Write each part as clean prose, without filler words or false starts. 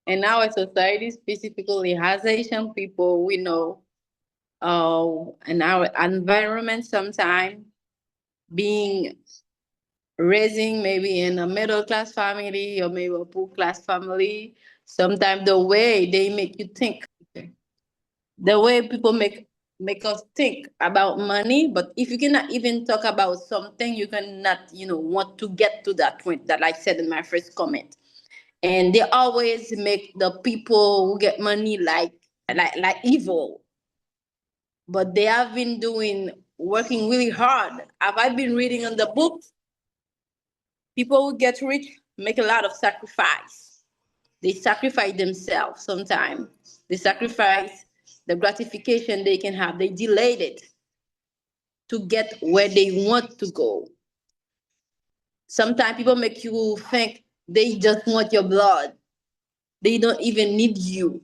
in our society, specifically as Asian people, we know in our environment sometimes being raising maybe in a middle class family or maybe a poor class family, sometimes the way they make you think, the way people make us think about money. But if you cannot even talk about something, you cannot, want to get to that point that I said in my first comment. And they always make the people who get money like evil, but they have been working really hard. Have I been reading in the books? People who get rich make a lot of sacrifice. They sacrifice themselves sometimes. They sacrifice the gratification they can have. They delayed it to get where they want to go. Sometimes people make you think they just want your blood. They don't even need you.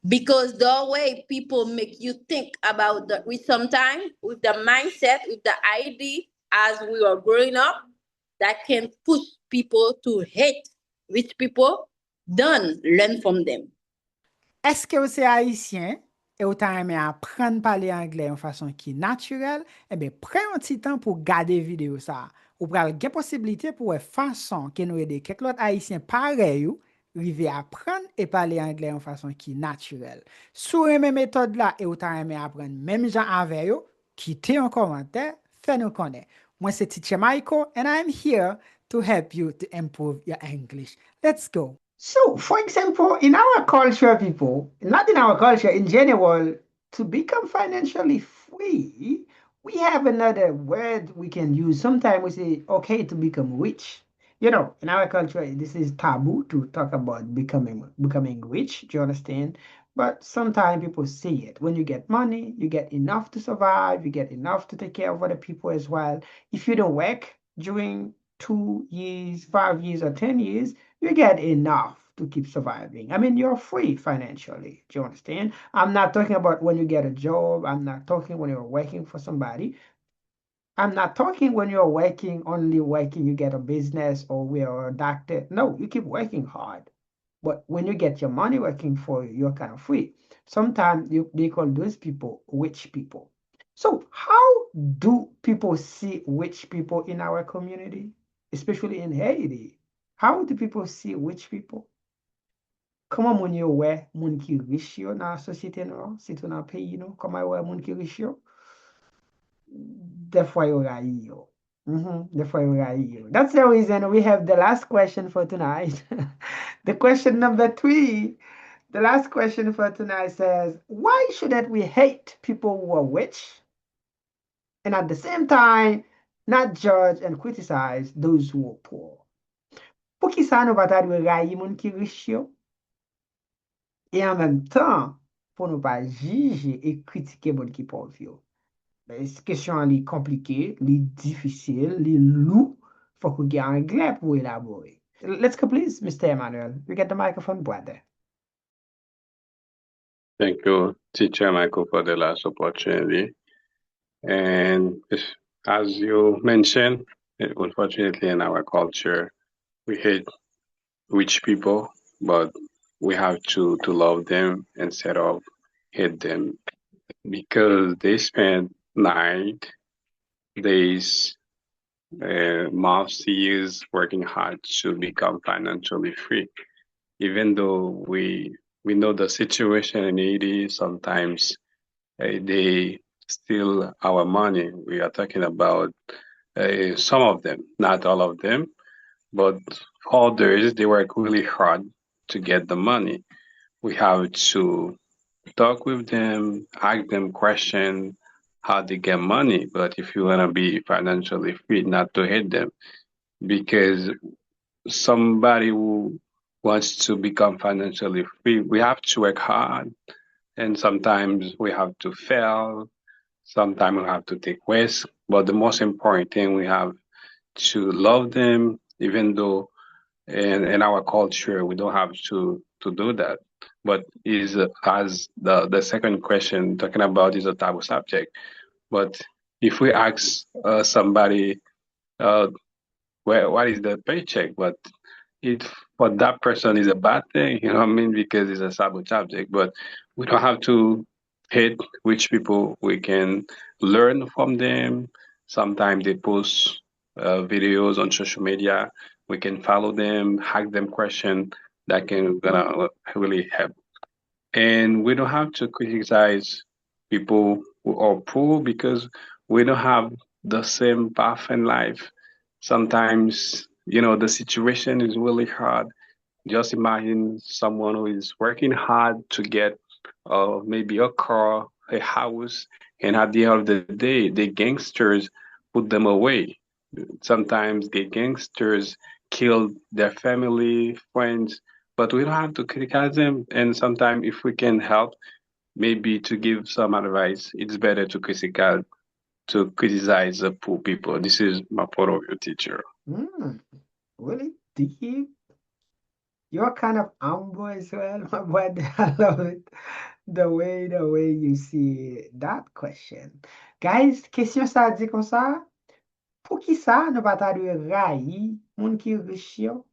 Because the way people make you think about we sometimes with the mindset, with the idea as we are growing up, that can push people to hate rich people, don't learn from them. Est-ce que vous êtes haïtien et vous avez aimé apprendre à parler anglais en façon qui est naturelle? Eh bien, prenez un petit temps pour garder vidéo ça. Vous avez la possibilité pour une façon que nous aider quelques autres haïtiens pareils arriver à apprendre et parler anglais en façon qui est naturelle. Sur la même méthode là et vous avez aimé apprendre même gens avec vous, quittez un commentaire, faites-nous connaître. Moi, c'est Teacher Michael and I'm here to help you to improve your English. Let's go. So, for example, in our culture, people, not in our culture, in general, to become financially free, we have another word we can use. Sometimes we say, okay, to become rich. You know, in our culture, this is taboo to talk about becoming rich. Do you understand? But sometimes people say it. When you get money, you get enough to survive, you get enough to take care of other people as well. If you don't work during 2 years, 5 years, or 10 years, you get enough to keep surviving. I mean, you're free financially. Do you understand? I'm not talking about when you get a job. I'm not talking when you're working for somebody. I'm not talking when you're only working, you get a business or you're a doctor. No, you keep working hard. But when you get your money working for you, you're kind of free. Sometimes they call those people rich people. So how do people see rich people in our community, especially in Haiti? How do people see rich people? Comment moun yo wè moun ki riche yo nan sosyete nou, sitou nan peyi nou, comment wè moun ki riche yo? Des fois yo rayi yo. Des fois yo rayi yo. That's the reason we have the last question for tonight. The question number 3. The last question for tonight says, why shouldn't we hate people who are rich and at the same time not judge and criticize those who are poor? Pou ki sa nou pa ta dwe rayi moun ki riche yo? Et en même temps, pour ne pas juger et critiquer moun ki pauvre yo. Cette question est compliquée, difficile, lourd. Faut qu'on ait anglais pour élaborer. Let's go, please, Mr. Emmanuel. You get the microphone, brother. Thank you, Teacher Michael, for the last opportunity. And as you mentioned, unfortunately, in our culture, we hate rich people, but we have to love them instead of hate them because they spend night, days, months, years working hard to become financially free. Even though we know the situation in Haiti, sometimes they steal our money. We are talking about some of them, not all of them, but others, they work really hard to get the money. We have to talk with them, ask them questions, how they get money. But if you want to be financially free, not to hate them, because somebody who wants to become financially free, we have to work hard. And sometimes we have to fail. Sometimes we have to take risks. But the most important thing, we have to love them, even though in our culture, we don't have to do that. But is as the second question talking about is a taboo subject. But if we ask somebody, what is the paycheck? But for that person is a bad thing, you know what I mean? Because it's a sabotage object. But we don't have to hate rich people. We can learn from them. Sometimes they post videos on social media. We can follow them, ask them questions that can gonna really help. And we don't have to criticize people who are poor because we don't have the same path in life. Sometimes, the situation is really hard. Just imagine someone who is working hard to get maybe a car, a house, and at the end of the day, the gangsters put them away. Sometimes the gangsters kill their family, friends, but we don't have to criticize them. And sometimes, if we can help, maybe to give some advice, it's better to criticize the poor people. This is my point of view, teacher. Really deep. You're kind of humble as well, my boy. I love it. The way you see that question. Guys, question ça dit comme ça. Pour qui ça, nous pas de railler moun qui riche yo?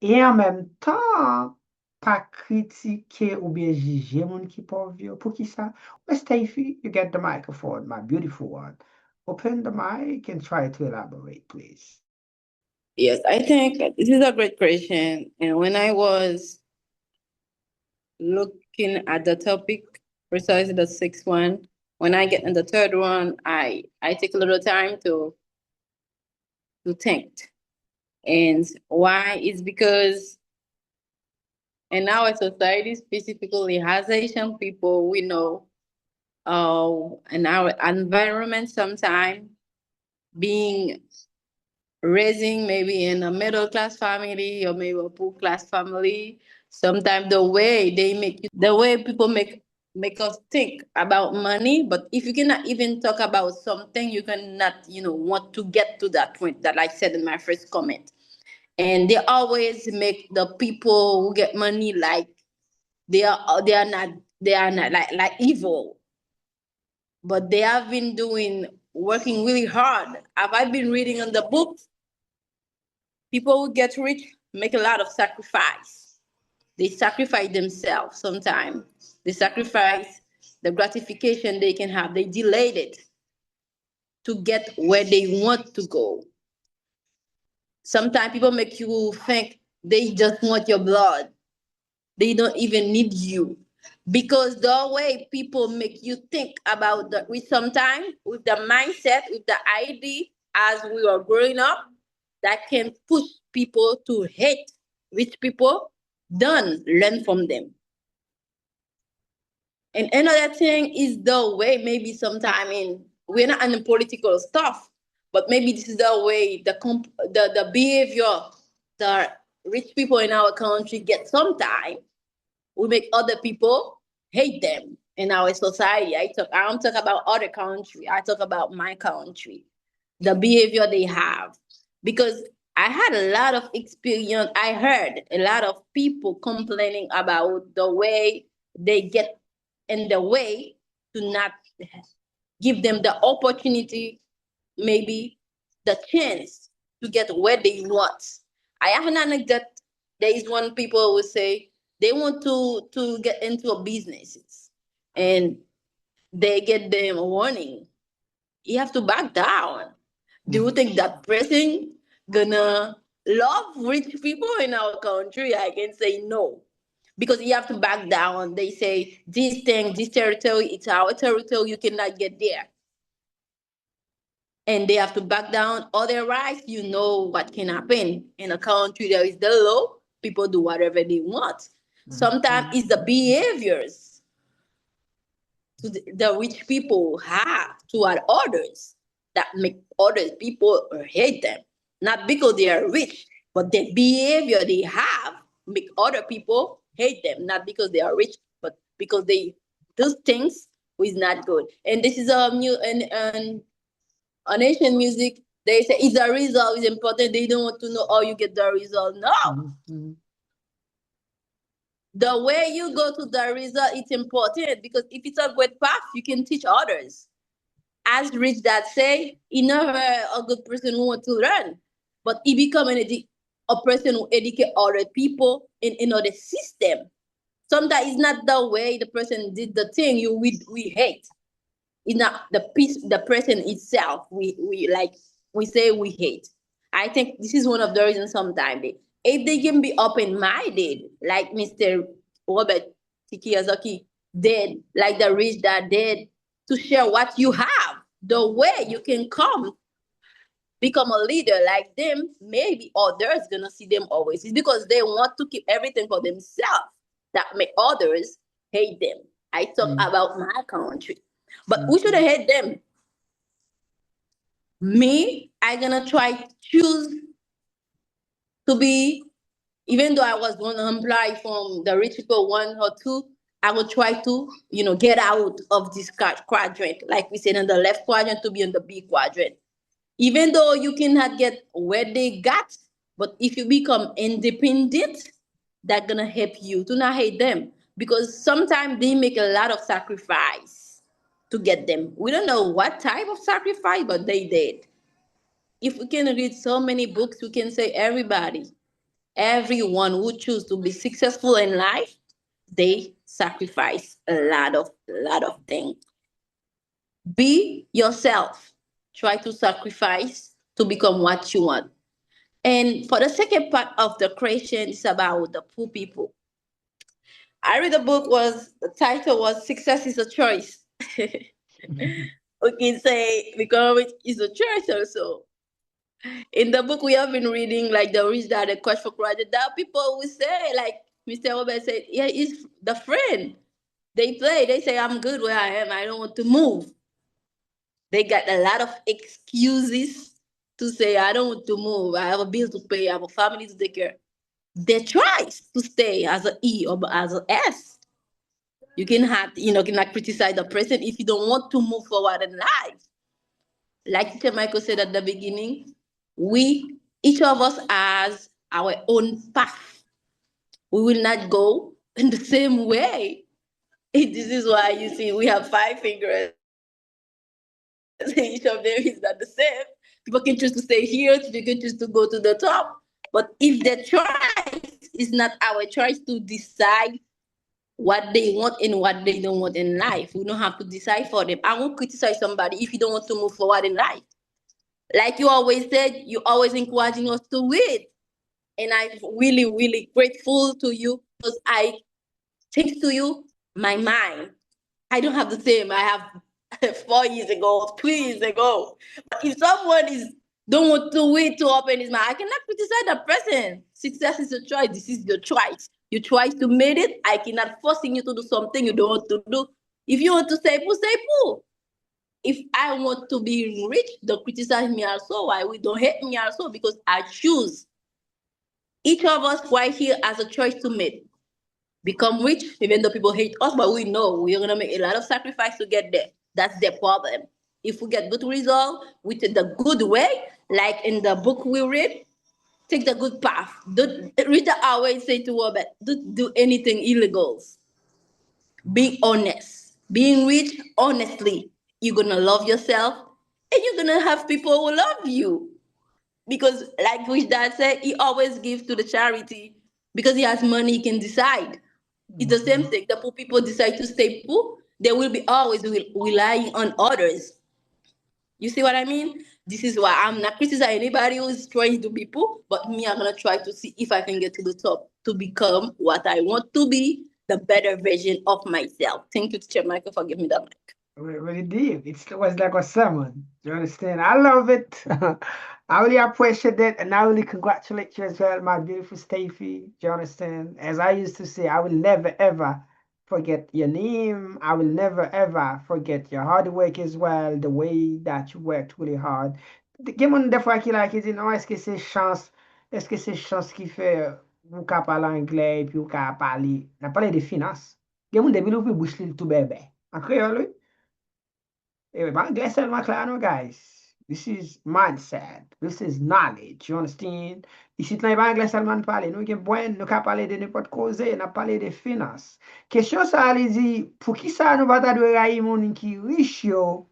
Et en même temps, pas critiquer ou bien juger moun qui pauvre yo. Pour qui ça? Well, Stacey, you get the microphone, my beautiful one. Open the mic and try to elaborate, please. Yes, I think this is a great question. And when I was looking at the topic, precisely the sixth one, when I get in the third one, I take a little time to think. And why? It's because in our society, specifically as Asian people, we know in our environment sometimes being raising maybe in a middle class family or maybe a poor class family, sometimes the way people make us think about money. But if you cannot even talk about something, you cannot want to get to that point that I said in my first comment. And they always make the people who get money like they are not like evil, but they have been working really hard. Have I been reading in the books? People who get rich make a lot of sacrifice. They sacrifice themselves sometimes. They sacrifice the gratification they can have. They delayed it to get where they want to go. Sometimes people make you think they just want your blood. They don't even need you. Because the way people make you think about sometimes with the mindset, with the idea as we are growing up, that can push people to hate rich people, don't learn from them. And another thing is the way maybe sometimes we're not in the political stuff, but maybe this is the way the behavior that rich people in our country get sometimes. We make other people hate them in our society. I don't talk about other country. I talk about my country, the behavior they have. Because I had a lot of experience. I heard a lot of people complaining about the way they get in the way to not give them the opportunity, maybe the chance to get where they want. I have an anecdote. There is one people who say they want to get into a business and they get them a warning. You have to back down. Do you think that person gonna love rich people in our country? I can say no. Because you have to back down. They say this territory, it's our territory, you cannot get there. And they have to back down. Otherwise, you know what can happen. In a country there is the law, people do whatever they want. Sometimes it's the behaviors the rich people have toward others that make other people hate them. Not because they are rich, but the behavior they have make other people hate them. Not because they are rich, but because they do things which is not good. And this is a new and on Asian music. They say if the result is important, they don't want to know how you get the result. No. Mm-hmm. The way you go to the result is important because if it's a great path, you can teach others. As Rich Dad say, he never a good person who want to learn, but he become an a person who educate other people in another system. Sometimes it's not the way the person did the thing we hate. It's not the person itself we say we hate. I think this is one of the reasons sometimes if they can be open minded, like Mr. Robert Kiyosaki did, like the rich dad did, to share what you have, the way you can come become a leader like them, maybe others gonna see them always. It's because they want to keep everything for themselves that make others hate them. I talk about my country, but we shouldn't hate them. Me, I gonna try to choose to be, even though I was going to apply from the rich people 1 or 2, I will try to, get out of this quadrant, like we said, in the left quadrant to be in the B quadrant. Even though you cannot get where they got, but if you become independent, that's gonna help you to not hate them, because sometimes they make a lot of sacrifice to get them. We don't know what type of sacrifice, but they did. If we can read so many books, we can say everyone who choose to be successful in life, they sacrifice a lot of things. Be yourself. Try to sacrifice to become what you want. And for the second part of the question, it's about the poor people. I read the book, was the title was Success is a Choice. We can say because it is a choice also. In the book we have been reading, like the rich dad, the quest for credit, there are people who say, like Mr. Robert said, yeah, he's the friend. They say, I'm good where I am, I don't want to move. They got a lot of excuses to say, I don't want to move, I have a bill to pay, I have a family to take care. They try to stay as an E or as an S. You cannot criticize the person if you don't want to move forward in life. Like Teacher Michael said at the beginning, each of us has our own path. We will not go in the same way. This is why you see we have 5 fingers. Each of them is not the same. People can choose to stay here, people can choose to go to the top. But if the choice is not our choice to decide what they want and what they don't want in life, we don't have to decide for them. I won't criticize somebody if you don't want to move forward in life. Like you always said, you always encouraging us to read. And I'm really, really grateful to you, because thanks to you, my mind, I don't have the same I have 4 years ago, 3 years ago. But if someone don't want to wait to open his mind, I cannot criticize that person. Success is a choice. This is your choice. You try to make it. I cannot forcing you to do something you don't want to do. If you want to say poo, say poo. If I want to be rich, don't criticize me also. Why we don't hate me also? Because I choose. Each of us right here has a choice to make. Become rich, even though people hate us, but we know we're gonna make a lot of sacrifice to get there. That's the problem. If we get good result, we take the good way, like in the book we read, take the good path. Don't read the always say to Robert, don't do anything illegal. Be honest. Being rich, honestly, you're gonna love yourself and you're gonna have people who love you. Because like Rich Dad said, he always gives to the charity because he has money, he can decide. It's the same thing. The poor people decide to stay poor, they will be always relying on others. You see what I mean? This is why I'm not criticizing anybody who's trying to be poor, but me, I'm gonna try to see if I can get to the top to become what I want to be, the better version of myself. Thank you, Teacher Michael, for giving me the mic. Really deep. It was like a sermon. Do you understand? I love it. I really appreciate that. And I really congratulate you as well, my beautiful Steffi. Do you understand? As I used to say, I will never ever forget your name. I will never ever forget your hard work as well, the way that you worked really hard. Gen des fois qui la qui dit non, est-ce que c'est chance qui fait ou ka parler anglais puis ou ka parler, n'a parlé de finance. Gen moun debil ou pi bouche li tout bébé. En créole, but guess what, my clan, guys? This is mindset. This is knowledge. You understand? Ici, tu n'as pas anglais seulement parler. Nous avons parler de n'importe quoi, nous avons parler de finance. Question ça, elle dit, pour qui ça nous va t'adorer à monde qui riche yo,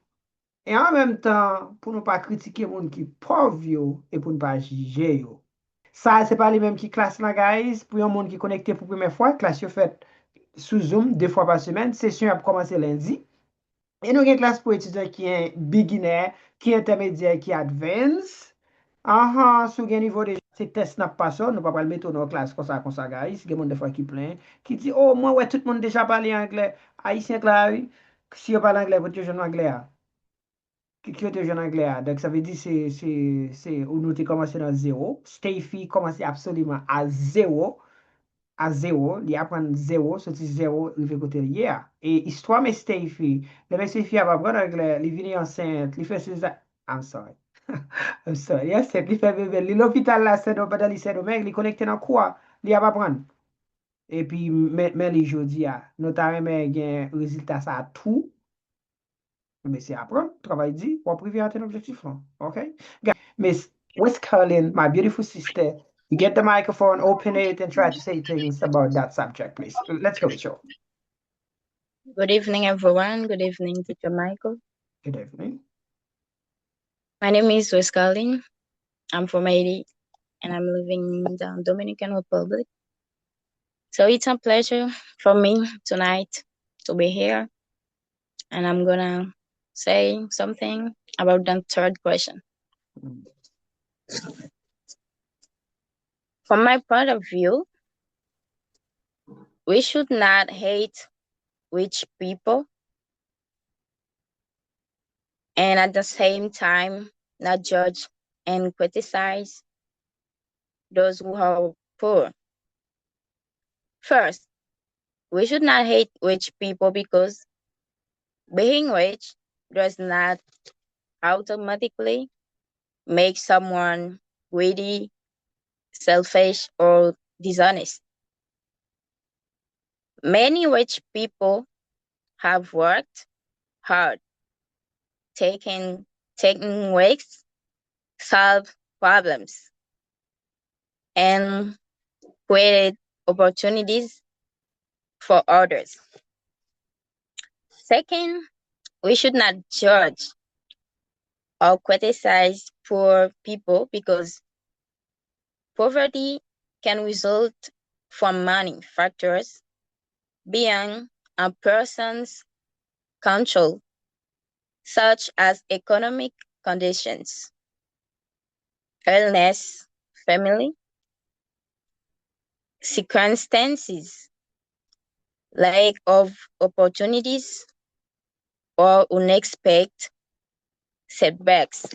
et en même temps, pour ne pas critiquer monde qui pauvre yo, et pour ne pas juger yo. Ça, c'est pas les mêmes qui classe là, guys. Pour un monde qui est connecté pour la première fois, classe yo fait sous Zoom 2 fois par semaine. Session a commencé lundi. Et nous avons une classe pour étudiants qui est beginner, qui est intermédiaire, qui est advanced. Sur un niveau de ces tests n'a pas ça, nous ne pouvons pas le mettre dans la classe comme ça, guys. Il y a des gens des fois qui plein, qui dit, oh, moi, ouais, tout le monde déjà parlé anglais. Haïtien, là, oui. Si on parle anglais, vous êtes jeune anglais. Qui est jeune anglais. Donc, ça veut dire, où nous avons commencé dans zéro. Steffi commencé absolument à zéro. À zéro, il apprend zéro, sorti zéro, il fait côté hier. Et histoire, mais Steffi, le mec Steffi a pas appris anglais, il vient enceinte, il fait ses. I'm sorry. I'm sorry. Yes, il fait bébé. L'hôpital là, c'est dans le lycée, mec, il est connecté dans quoi? Il a pas apprendre. Et puis, mais les jeudi, notamment, mais il y a un résultat, ça a tout. Mais c'est apprendre, travail dit, pour priver à un objectif, là. OK? Miss West Carolyn, my beautiful sister, you get the microphone, open it, and try to say things about that subject, please. Let's go, Rachel. Good evening, everyone. Good evening, Teacher Michael. Good evening. My name is Wescaline. I'm from Haiti, and I'm living in the Dominican Republic. So it's a pleasure for me tonight to be here, and I'm gonna say something about the third question. From my point of view, we should not hate rich people, and at the same time, not judge and criticize those who are poor. First, we should not hate rich people because being rich does not automatically make someone greedy, selfish, or dishonest. Many rich people have worked hard, taken risks, solved problems, and created opportunities for others. Second, we should not judge or criticize poor people because poverty can result from many factors beyond a person's control, such as economic conditions, illness, family, circumstances, lack of opportunities, or unexpected setbacks.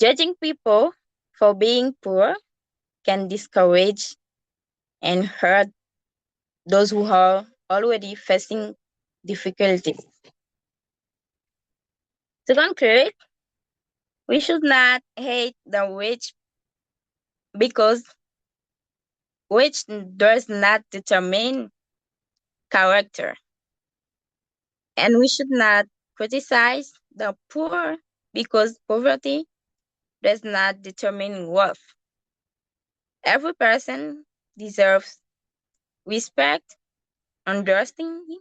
Judging people for being poor can discourage and hurt those who are already facing difficulties. To conclude, we should not hate the rich because rich does not determine character. And we should not criticize the poor because poverty does not determine worth. Every person deserves respect, understanding,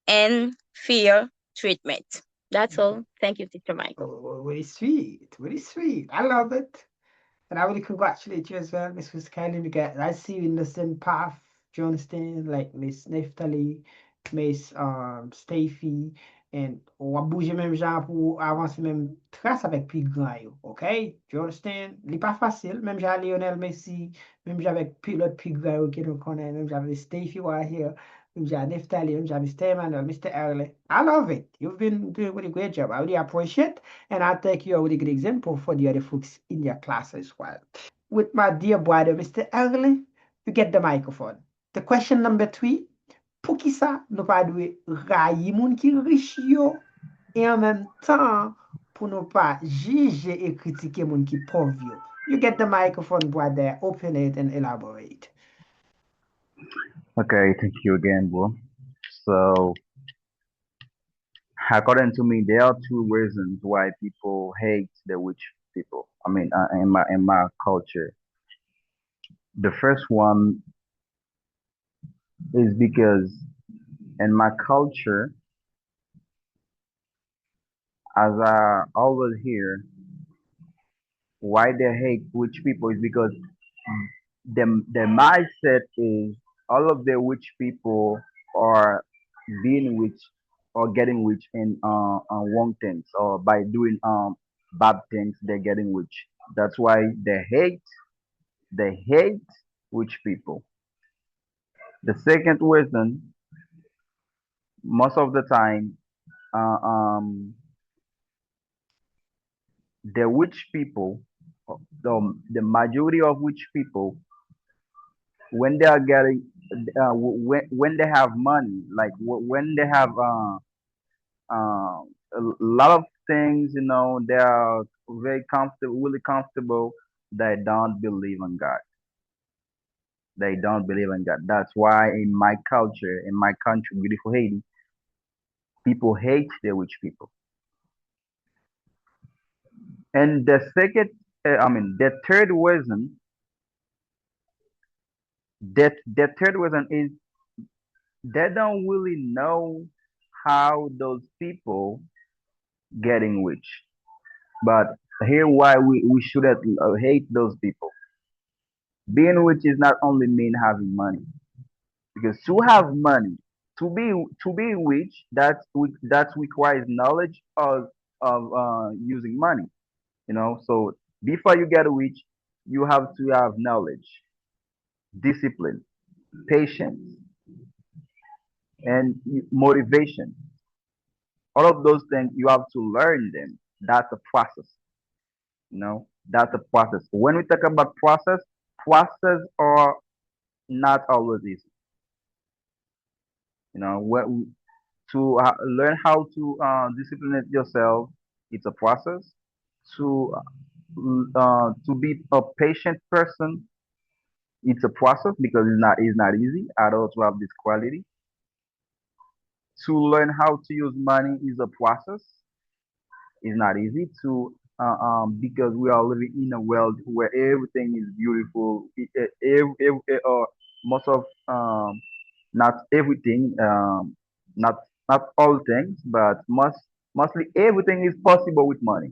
and fair treatment. That's all. Thank you, Teacher Michael. Oh, very sweet, very sweet. I love it. And I really congratulate you as well, Miss Kylie, because I see you in the same path, do you understand? Like Miss Neftali, Miss Steffi, and on va bouger même genre pour avancer même trace avec plus grand yo, ok? Do you understand? Il n'est pas facile, même j'ai Lionel Messi, même j'avec l'autre plus grand yo qui nous connaît, même j'avais Steffi right here, même j'ai Neftali, même j'avais Mr. Emmanuel, Mr. Early. I love it. You've been doing a really great job. I really appreciate, and I think you're a really good example for the other folks in your class as well. With my dear brother, Mr. Early, you get the microphone. The question number 3, pour qui ça nous pas dwe rayi moun ki riche yo et en même temps pour nous pas juger et critiquer moun ki pauvre yo. You get the microphone, brother. Open it and elaborate. Okay, thank you again, bro. So, according to me, there are two reasons why people hate the rich people. I mean, in my culture, the first one is because in my culture, as I always hear, Why they hate rich people is because the mindset is all of the rich people are being rich or getting rich in wrong things, or by doing bad things they're getting rich. That's why they hate rich people. The second reason, most of the time, uh, um, the rich people, the majority of rich people, when they are getting, when they have money, like when they have uh, a lot of things, they are very comfortable, really comfortable. They don't believe in God. They don't believe in God. That's why in my culture, in my country, beautiful Haiti, people hate the rich people. And the third reason, the third reason is they don't really know how those people getting rich. But here, why we shouldn't hate those people. Being rich is not only mean having money, because to have money, to be rich, that requires knowledge of using money. So before you get rich, you have to have knowledge, discipline, patience, and motivation. All of those things you have to learn them. That's a process. That's a process. When we talk about process are not always easy. To learn how to discipline yourself, it's a process. To be a patient person, it's a process because it's not easy at all to have this quality. To learn how to use money is a process. It's not easy because we are living in a world where everything is beautiful. Most of not everything, not not all things, but mostly everything is possible with money.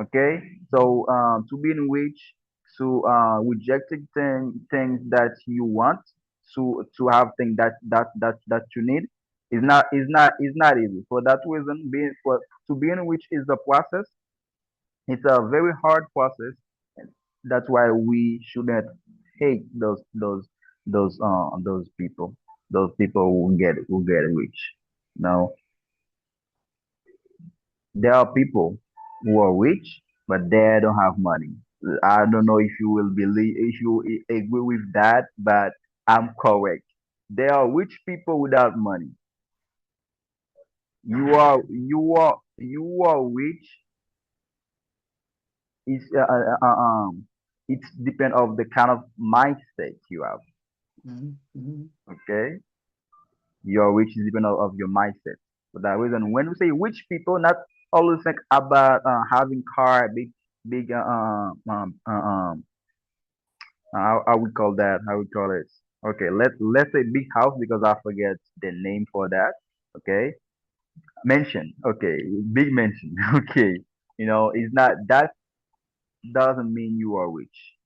Okay, so to be in which to rejecting things that you want, to have things that you need, is not easy. For that reason, being for to be in which is the process. It's a very hard process. That's why we shouldn't hate those people, those people who get rich. Now, there are people who are rich, but they don't have money. I don't know if you will believe, if you agree with that, but I'm correct. There are rich people without money. You are rich. It's it's depend of the kind of mindset you have. Mhm. Okay, your rich is depend of your mindset. For that reason, when we say rich people, not always think about having car, big how we call that? How we call it? Okay, let's say big house because I forget the name for that. Okay, mansion. Okay, big mansion. Okay, it's not that doesn't mean you are rich.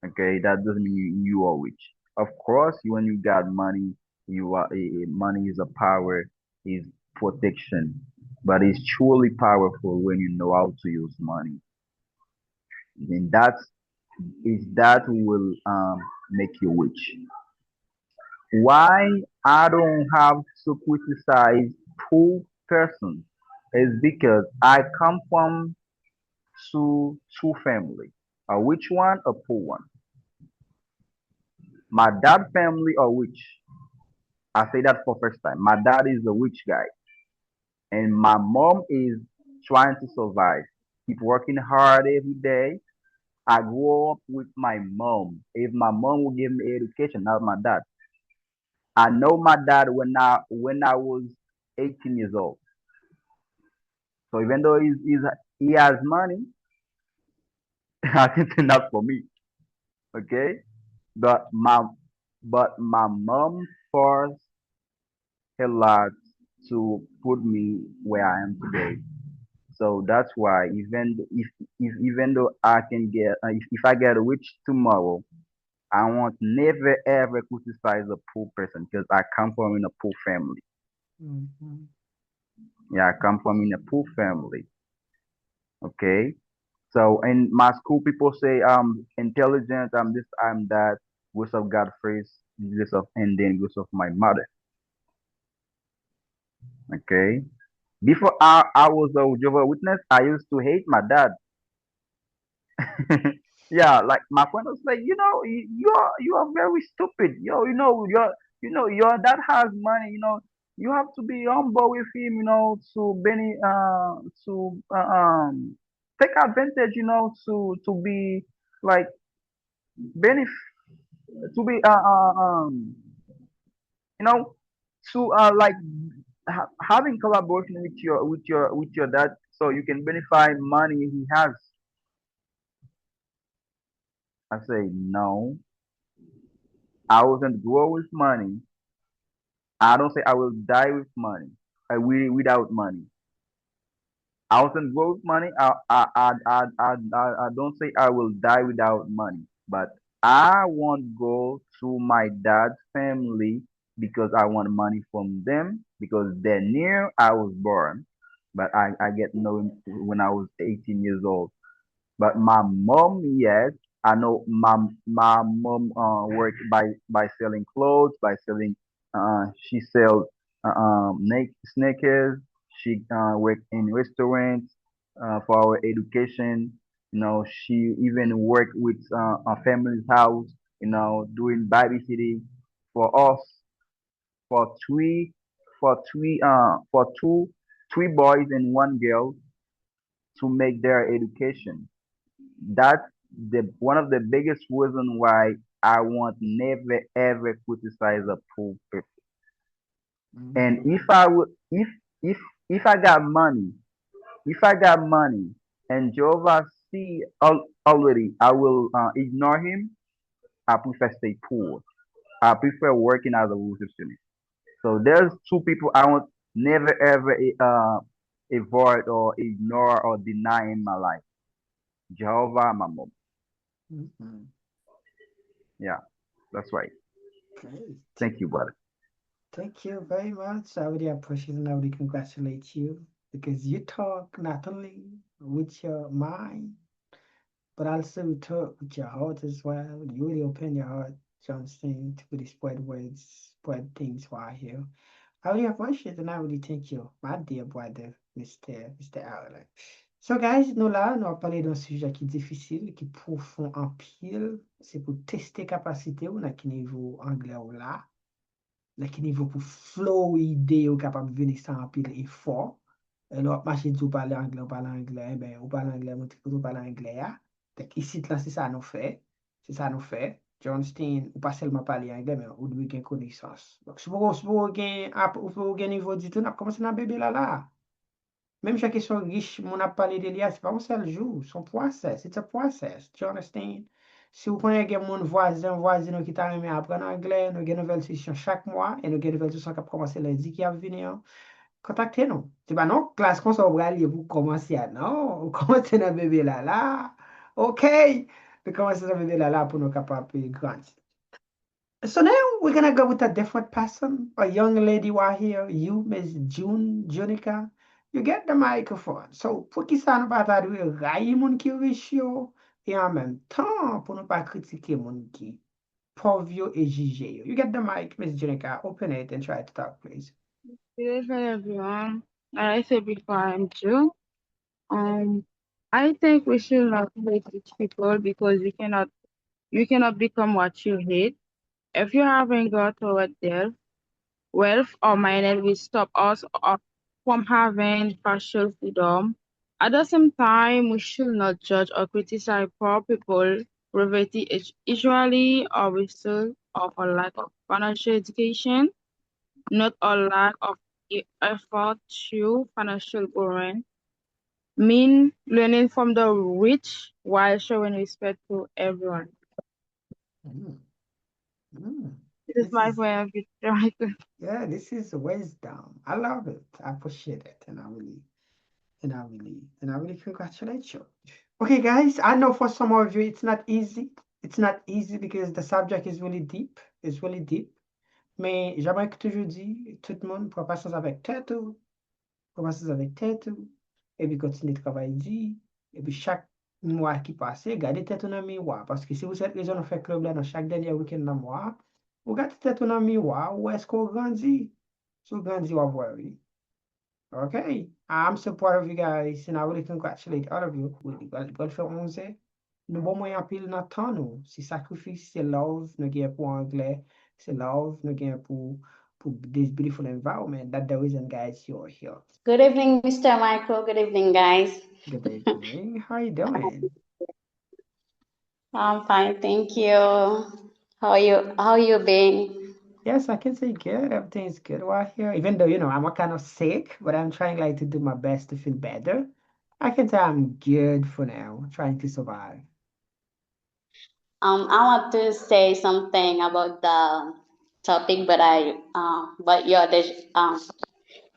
Okay, that doesn't mean you are rich. Of course, when you got money, money is a power, is protection, but it's truly powerful when you know how to use money. And that will make you rich. Why I don't have to criticize poor person is because I come from two family. A rich one, a poor one. My dad family are rich. I say that for first time. My dad is a rich guy, and my mom is trying to survive. Keep working hard every day. I grew up with my mom. If my mom would give me education, not my dad. I know my dad when I was 18 years old. So even though he has money, I think it's not for me. Okay, but my mom forced a lot to put me where I am today. So that's why if even though I can get if I get rich tomorrow, I won't never ever criticize a poor person because I come from in a poor family. Mhm. Yeah, I come from in a poor family. Okay. So in my school, people say I'm intelligent, I'm this, I'm that. Grace of God first, grace of and then grace of my mother. Okay. Before I was a Jehovah Witness, I used to hate my dad. Yeah, like my friend was like, you are very stupid. Your dad has money. You have to be humble with him. To take advantage. To be like benef to be you know to like having collaboration with your dad so you can benefit money he has. I say no. I wasn't grow with money. I don't say I will die with money. Without money. I wasn't grow with money. I don't say I will die without money. But I won't go to my dad's family because I want money from them because they're near I was born. But I get know when I was 18 years old. But my mom, yes, I know my mom work by selling clothes, by selling she sells sneakers. She work in restaurants for our education. She even work with our family's house. Doing babysitting for us for three boys and one girl to make their education. That's the one of the biggest reason why I want never ever criticize a poor person. And Mhm. if I got money, and Jehovah see already, I will ignore him. I prefer stay poor. I prefer working as a receptionist. So there's two people I want never ever avoid or ignore or deny in my life. Jehovah, my mom. Mhm. Yeah, that's right. Great. Thank you, brother. Thank you very much. I really appreciate and I really congratulate you because you talk not only with your mind, but also you talk with your heart as well. You really open your heart, Johnston, to really spread words, spread things for I hear. I really appreciate and I really thank you, my dear brother, Mr. Allen. So, guys, nous là, nous allons parler d'un sujet qui est difficile, qui est profond en pile. C'est pour tester capacité ou à quel niveau anglais ou là. Là, quel niveau pour flow idée ou capable de venir sans pile effort. Alors, marché du parler anglais, ben, ou parler anglais, ou parler anglais, ah. Donc, ici, là, c'est ça nous fait. C'est ça nous fait. Johnston, ou pas seulement parler anglais, mais ou de connaissance. Donc, si vous avez un niveau du tout, on a commencé à bébé là. Même chaque question riche, mon a parlé de l'IA, c'est pas un seul jour, son process, it's a process, do you understand? Si vous prenez mon voisin qui t'a aimé apprendre anglais, nous avons une nouvelle session chaque mois, et nous avons une nouvelle session qui a commencé lundi qui a venir, contactez-nous. C'est pas non, classe qu'on s'en va aller pour commencer à non, vous commencez dans bébé là, ok, vous commencez dans bébé là pour nous capables de grandir. So now we're gonna go with a different person, a young lady right here, you, Miss Junica. You get the microphone. So, pour qui ça nous pas traduire railler mon qui riche yo, et en même temps, pour ne pas critiquer mon qui pauvre yo et juger yo. You get the mic, Miss Junica. Open it and try to talk, please. Good evening, everyone. Like I said before, I'm Jew. Um, I think we should not hate rich people because you cannot become what you hate. If you haven't got toward wealth or money will stop us from having partial freedom. At the same time, we should not judge or criticize poor people, poverty usually or result of a lack of financial education, not a lack of effort through financial borrowing. Mean learning from the rich while showing respect to everyone. Mm, mm. This is This my is, point of view. Right? yeah, this is wisdom. I love it. I appreciate it. And I really And I really congratulate you. Okay, guys, I know for some of you it's not easy. It's not easy because the subject is really deep. It's really deep. Mais j'aimerais que toujours dit, tout le monde pour passer avec tête, pour passer avec tête, et puis continuer de travailler, et puis chaque mois qui passe, gardez tête dans le miroir. Parce que si vous êtes raison de faire club là dans chaque dernier week-end dans le mois, vous gardez tête dans le miroir, où est-ce qu'on grandit? Si vous grandissez, on va voir, oui. Okay, I'm so proud of you guys, and I really congratulate all of you. Gol fè 11, nou bon mwen apil nan tan nou. Si sakrifis, se love nou gen pou anglais, se love nou gen pou this beautiful environment. That's the reason, guys, you're here. Good evening, Mr. Michael. Good evening, guys. Good evening. How are you doing? I'm fine, thank you. How you been? Yes, I can say good. Everything's good right here. Even though, I'm kind of sick, but I'm trying like to do my best to feel better. I can say I'm good for now, trying to survive. I want to say something about the topic, but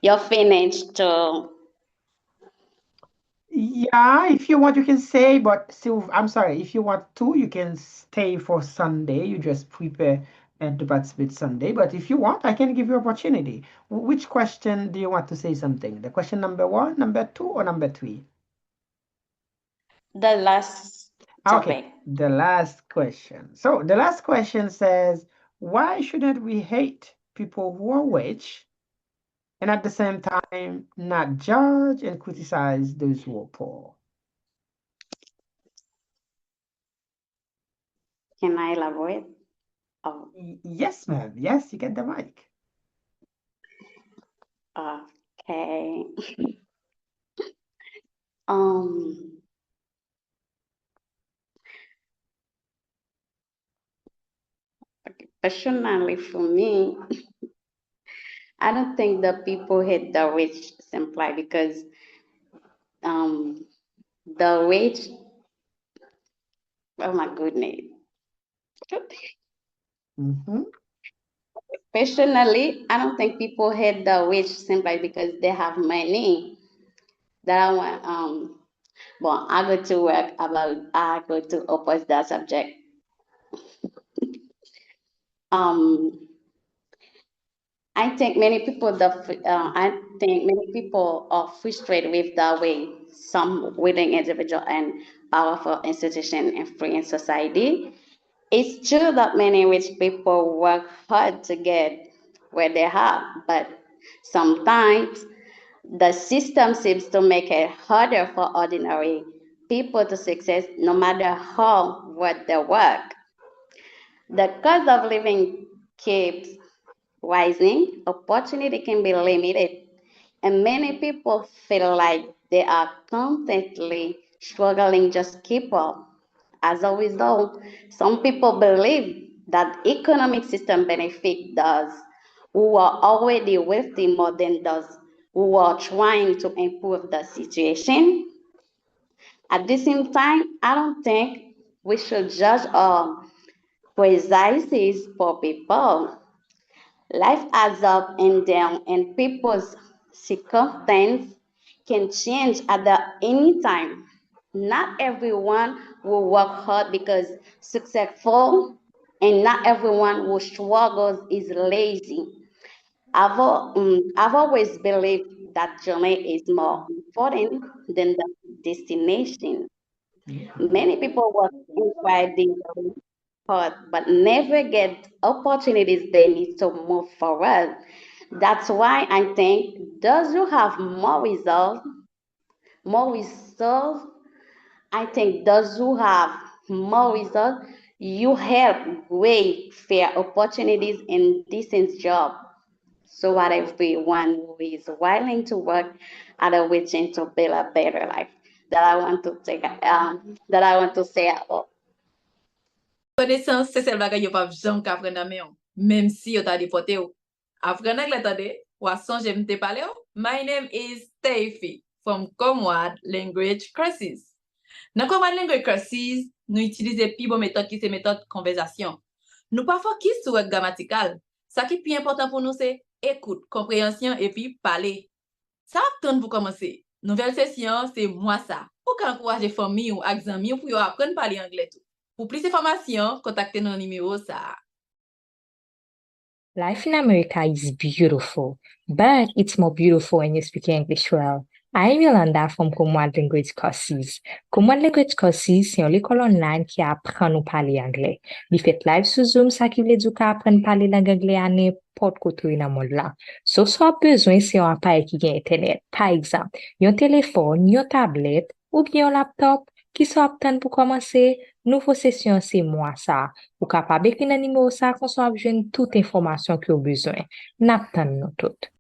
you're finished to. Yeah, if you want, you can say, but still, I'm sorry, if you want to, you can stay for Sunday. You just prepare and to participate Sunday. But if you want, I can give you opportunity. Which question do you want to say something? The question number 1, number 2, or number 3? The last topic. Okay, the last question. So the last question says, why shouldn't we hate people who are rich and at the same time not judge and criticize those who are poor? Can I elaborate? Oh, Yes, ma'am. Yes, you get the mic. okay. Personally, for me, I don't think the people hate the rich simply because the rich. Oh my goodness. Mm-hmm. Personally, I don't think people hate the rich simply because they have money. That I want. Well, I go to work I go to oppose that subject. I think many people are frustrated with the way some willing individual and powerful institution influence society. It's true that many rich people work hard to get where they are, but sometimes the system seems to make it harder for ordinary people to succeed no matter how hard they work. The cost of living keeps rising, opportunity can be limited, and many people feel like they are constantly struggling just to keep up. As a result, some people believe that economic system benefit those who are already wealthy more than those who are trying to improve the situation. At the same time, I don't think we should judge or criticize poor people. Life adds up and down, and people's circumstances can change any time. Not everyone will work hard because successful, and not everyone who struggles is lazy. I've always believed that journey is more important than the destination. Many people work incredibly hard, but never get opportunities they need to move forward. That's why I think those who have more resolve, I think those who have more resolve, you help great fair opportunities and decent job. So what everyone who is willing to work at a within to build a better life. That I want to say about. Connaissance, c'est celle bagay yo pa jam ka apprendre nan men yo, même si yo ta depote yo. Apprendre anglais tande, ou a sonje mte pale yo. My name is Steffi from Comwad Language Courses. Nan Comwad Language Courses, nou utilize pi bon méthode qui se méthode conversation. Nou pa focus sur word grammatical. Ça qui pi important pour nous c'est écoute, compréhension et puis parler. Ça attend pour commencer. Nouvelle session, c'est moi ça. Pour encourager famille ou amis pour apprendre à parler anglais tout. Pour plus d'informations, contactez nos numéros ça. Life in America is beautiful, but it's more beautiful when you speak English well. I'm Yolanda from Commonwealth Language Courses. Commonwealth Language Courses, c'est une école online qui apprend à parler anglais. Il fait live sur Zoom, ça qui veut dire qu'on apprend à parler langue anglais à n'importe côté dans le monde là. So, soit besoin, c'est un appareil qui a Internet. Par exemple, un téléphone, une tablette ou bien un laptop qui sont aptes pour commencer. Nouveau session, c'est moi ça. Ou capable d'écrire un numéro ça, qu'on soit besoin de toute information que vous avez besoin. N'attendons nous toutes.